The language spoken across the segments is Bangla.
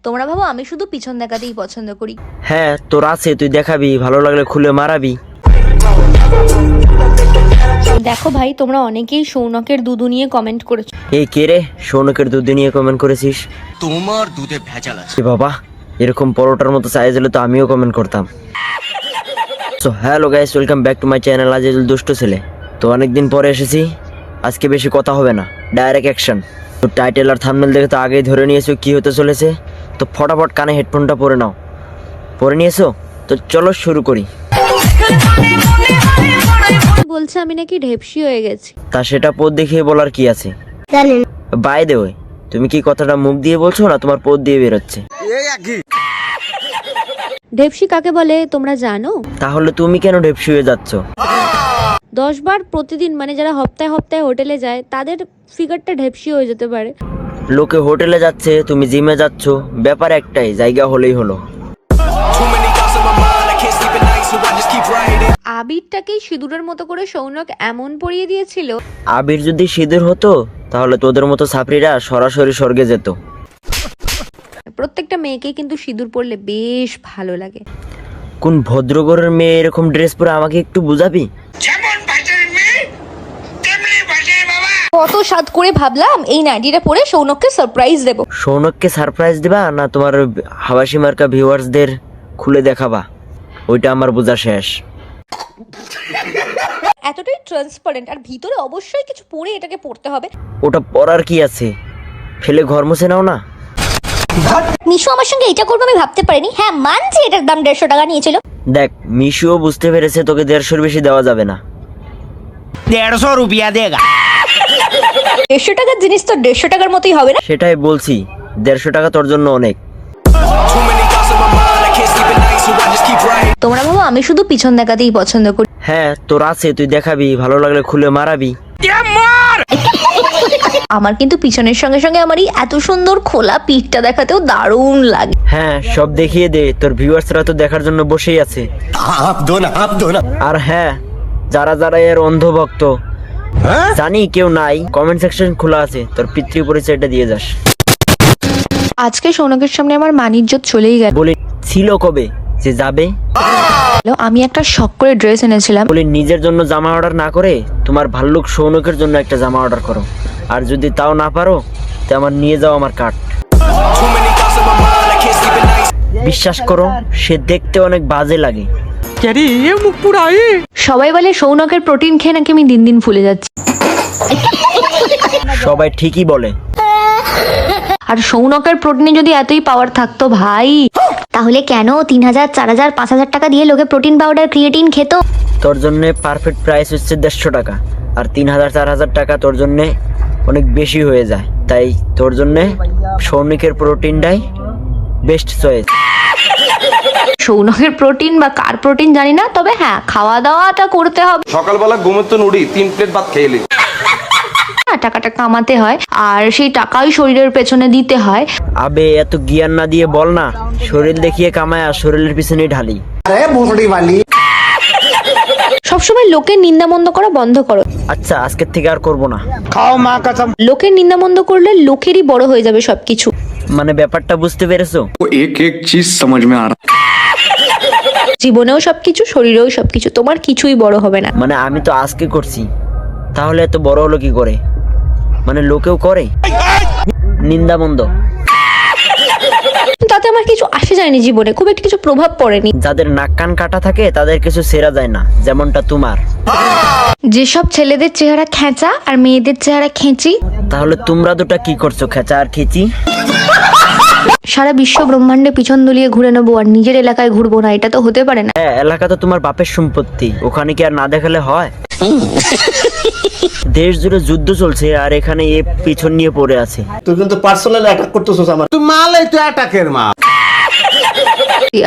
তোমরা ভাবো আমি শুধু পিছন দেখাতেই পছন্দ করি। হ্যাঁ তোর আছে, তুই দেখাবি, ভালো লাগলে খুলে মারাবি। দেখো ভাই, তোমরা অনেকেই সৌনকের দুধু নিয়ে কমেন্ট করেছো। এই কে রে, সৌনকের দুধ নিয়ে কমেন্ট করেছিস? তোমার দুধে ভেজাল আছে। বাবা, এরকম পরোটার মতো সাইজ হলে তো আমিও কমেন্ট করতাম। So hello guys, welcome back to my channel Azizul দুষ্ট ছেলে। তো অনেকদিন পরে এসেছি, আজকে বেশি কথা হবে না, ডাইরেক্ট অ্যাকশন। তো টাইটেল আর থাম্বনেল দেখে তো আগেই ধরে নিয়েছো কি হতে চলেছে। তো ফটাফট কানে হেডফোনটা পরে নাও। পরে নিয়েছো? তো চলো শুরু করি। বলছে আমি নাকি ঢেপসি হয়ে গেছি। তা সেটা পোদ দেখিয়ে বলার কি আছে? বাই দে ওই, তুমি কি কথাটা মুখ দিয়ে বলছো না তোমার পোদ দিয়ে বেরোচ্ছে? ঢেপসি কাকে বলে তোমরা জানো? তাহলে তুমি কেন ঢেপসি হয়ে যাচ্ছ? 10 বার প্রতিদিন, মানে যারা হপ্তাহে হপ্তাহে হোটেলে যায় তাদের ফিগারটা ঢেপসি হয়ে যেতে পারে। লোকে হোটেলে যাচ্ছে, তুমি জিমে যাচ্ছ, ব্যাপার একটাই, জায়গা হলেই হলো। আবিরটাকেই সিঁদুরের মতো করে সৌনক এমন পরিয়ে দিয়েছিল। আবির যদি সিঁদুর হতো তাহলে তোদের মতো ছাপড়িরা সরাসরি স্বর্গে যেত। প্রত্যেকটা মেয়েকেই কিন্তু সিঁদুর পরলে বেশ ভালো লাগে। কোন ভদ্রঘরের মেয়ে এরকম ড্রেস পরে আমাকে একটু বুঝাবি? কত স্বাদ করে ভাবলাম এই নাইটিটা পরে সৌনককে সারপ্রাইজ দেব। সৌনককে সারপ্রাইজ দিবা না তোমার হাবাসি মার্কা ভিউয়ার্সদের খুলে দেখাবা? ওইটা আমার বোঝা শেষ। এতটাই ট্রান্সপারেন্ট, আর ভিতরে অবশ্যই কিছু পরে এটাকে পড়তে হবে। ওটা পরার কি আছে, ফেলে ঘর মুছে নাও না। মিশু আমার সঙ্গে এটা করবে আমি ভাবতে পারিনি। হ্যাঁ মানছি এটার দাম 150 টাকা নিয়েছিল। দেখ, মিশুও বুঝতে পেরেছে তোকে 150-র বেশি দেওয়া যাবে না। 150 रुपया देगा। 150 টাকার জিনিস তো 150 টাকার মতোই হবে না? সেটাই বলছি, 150 টাকা তোর জন্য অনেক। তোমরা ভাবো আমি শুধু পিছন দেখাতেই পছন্দ করি। হ্যাঁ তোর আছে, তুই দেখাবি, ভালো লাগলে খুলে মারাবি। আমার কিন্তু পিছনের সঙ্গে সঙ্গে আমার এই এত সুন্দর খোলা পিঠটা দেখাতেও দারুণ লাগে। হ্যাঁ সব দেখিয়ে দে, তোর ভিউয়ার্সরা তো দেখার জন্য বসেই আছে। आप दो ना। আর হ্যাঁ, যারা যারা এর অন্ধভক্ত, জানি কেউ নাই, কমেন্ট সেকশন খোলা আছে, তোর পিতৃ পরিচয়টা দিয়ে যাস। আজকে সৌনকের সামনে আমার মানিজ্জত চলেই গেল। বলি ছিল কবে যে যাবে? আমি একটা শখ করে ড্রেস এনেছিলাম। বলি নিজের জন্য জামা অর্ডার না করে তোমার ভাল্লুক সৌনকের জন্য একটা জামা অর্ডার করো, আর যদি তাও না পারো তো আমার নিয়ে যাও আমার কার্ড। বিশ্বাস করো, সে দেখতে অনেক বাজে লাগে। সবাই বলে সৌনকের প্রোটিন খেয়ে নাকি আমি দিন দিন ফুলে যাচ্ছি। সবাই ঠিকই বলে। আর সৌনকের প্রোটিনে যদি এতই পাওয়ার থাকতো ভাই, তাহলে কেন 3000, 4000, 5000 টাকা দিয়ে লোকে প্রোটিন পাউডার ক্রিয়েটিন খেত? তোর জন্য পারফেক্ট প্রাইস হচ্ছে 150 টাকা, আর 3000-4000 টাকা তোর জন্য অনেক বেশি হয়ে যায়। তাই তোর জন্য সৌনিকের প্রোটিনটাই বেস্ট চয়েস। সৌনকের প্রোটিন বা কার প্রোটিন জানি না, তবে হ্যাঁ খাওয়া দাওয়াটা করতে হবে। সকালবেলা ঘুমের তো নুড়ি 3 প্লেট ভাত খেয়ে এলি। টাকাটা কামাতে হয়, আর সেই টাকাই শরীরের পেছনে দিতে হয়। আবে এত জ্ঞান না দিয়ে বল না, শরীর দেখিয়ে কামায় আর শরীরের পিছনেই ঢালি। সবসময় লোকের নিন্দামন্দ করা বন্ধ করো। আচ্ছা আজকের থেকে আর করব না। লোকের নিন্দামন্দ করলে লোকেরই বড় হয়ে যাবে সবকিছু। মানে ব্যাপারটা বুঝতে পেরেছো? एक एक चीज समझ में आ रहा। জীবনেও সবকিছু, শরীরেও সবকিছু, তোমার কিছুই বড় হবে না। মানে আমি তো আজকে করছি, তাহলে এত বড় হলো কি করে? মানে লোকেও করে নিন্দা মন্দ, তাতে আমার কিছু আসে যায়নি, জীবনে খুব একটা কিছু প্রভাব পড়েনি। যাদের নাক কান কাটা থাকে তাদের কিছু সেরা যায় না, যেমনটা তোমার। যেসব ছেলেদের চেহারা খেঁচা আর মেয়েদের চেহারা খেঁচি, তাহলে তোমরা দুটা কি করছো, খেচা আর খেচি? সারা বিশ্ব ব্রহ্মাণ্ডে পিছন দুলিয়ে ঘুরে নেবো আর নিজের এলাকায় ঘুরবো না, এটা তো হতে পারে না। হ্যাঁ, এলাকা তো তোমার বাপের সম্পত্তি, ওখানে কি আর না দেখালে হয়? দেশ জুড়ে যুদ্ধ চলছে আর এখানে এ পিছন নিয়ে পড়ে আছে। তুই কিন্তু পার্সোনাল অ্যাটাক করতেছস আমার। তুই মালাই তুই অ্যাটাকের মা।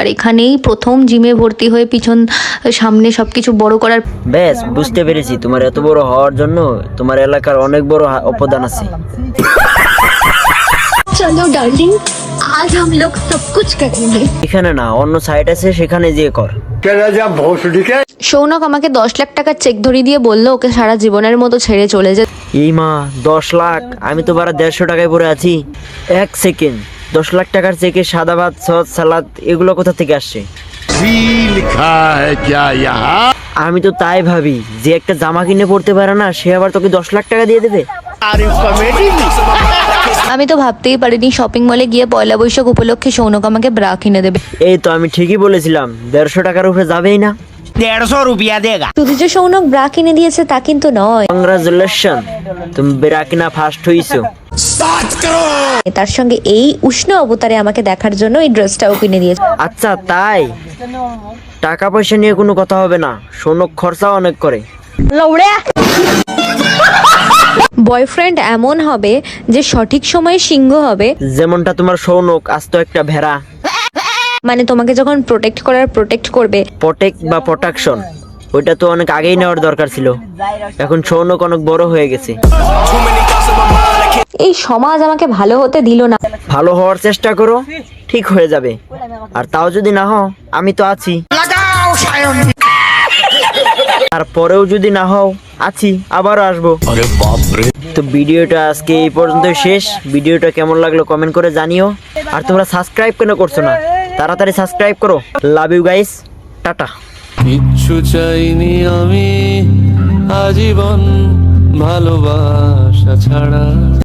আর এখানেই প্রথম জিমে ভর্তি হয়ে পিছন সামনে সবকিছু বড় করার। ব্যাস বুঝতে পেরেছি, তোমার এত বড় হওয়ার জন্য তোমার এলাকার অনেক বড় অবদান আছে। চলো ডার্লিং, আজ हम लोग सब कुछ करेंगे। এখানে না, অন্য সাইট আছে, সেখানে যেয়ে কর। সৌনক আমাকে 10 লাখ টাকার চেক ধরিয়ে দিয়ে বললো ওকে সারা জীবনের মতো ছেড়ে চলে যেতে। এই মা, 10 লাখ? আমি তো বারা 150 টাকায় পড়ে আছি। 1 সেকেন্ড 10 লাখ টাকার চেকে সাদা ভাত, সস, সালাদ এগুলো কোথা থেকে আসছে? আমি তো তাই ভাবি, যে একটা জামা কিনে পড়তে পারে না সে আবার তোকে 10 লাখ টাকা দিয়ে দেবে। আমি তো ভাবতেই পারিনি শপিং মলে গিয়ে পয়লা বৈশাখ উপলক্ষে সৌনক আমাকে ব্রা কিনে দেবে। এই তো আমি ঠিকই বলেছিলাম, 150 টাকার উপরে যাবেই না। 150 रुपया देगा। শুধু যে সৌনক ব্রা কিনে দিয়েছে তা কিন্তু নয়, কংগ্রাচুলেশন, তুমি বেরাকিনা ফার্স্ট হইছো। তার সঙ্গে এই উষ্ণ অবতারে আমাকে দেখার জন্য এই ড্রেসটাও কিনে দিয়েছে। আচ্ছা তাই? টাকা পয়সা নিয়ে কোনো কথা হবে না, সৌনক খরচাও অনেক করে। বয়ফ্রেন্ড এমন হবে যে সঠিক সময়ে সিংহ হবে, যেমনটা তোমার সৌনক আজ তো একটা ভেড়া। মানে তোমাকে যখন প্রোটেক্ট করবে। প্রটেক্ট বা প্রোটেকশন ওইটা তো অনেক আগেই নেওয়ার দরকার ছিল, এখন সৌনক অনেক বড় হয়ে গেছে। এই সমাজ আমাকে ভালো হতে দিল না। ভালো হওয়ার চেষ্টা করো, ঠিক হয়ে যাবে। আর তাও যদি না হও, আমি তো আছি। আর পরেও যদি না হও, আছি, আবারও আসবো। তো ভিডিওটা আজকে এই পর্যন্ত শেষ। ভিডিওটা কেমন লাগলো কমেন্ট করে জানিও। আর তোমরা সাবস্ক্রাইব কেন করছো না? তাড়াতাড়ি সাবস্ক্রাইব করো। Love you guys, tata. কিচ্ছু চাইনি আমি আজীবন ভালোবাসা ছাড়া।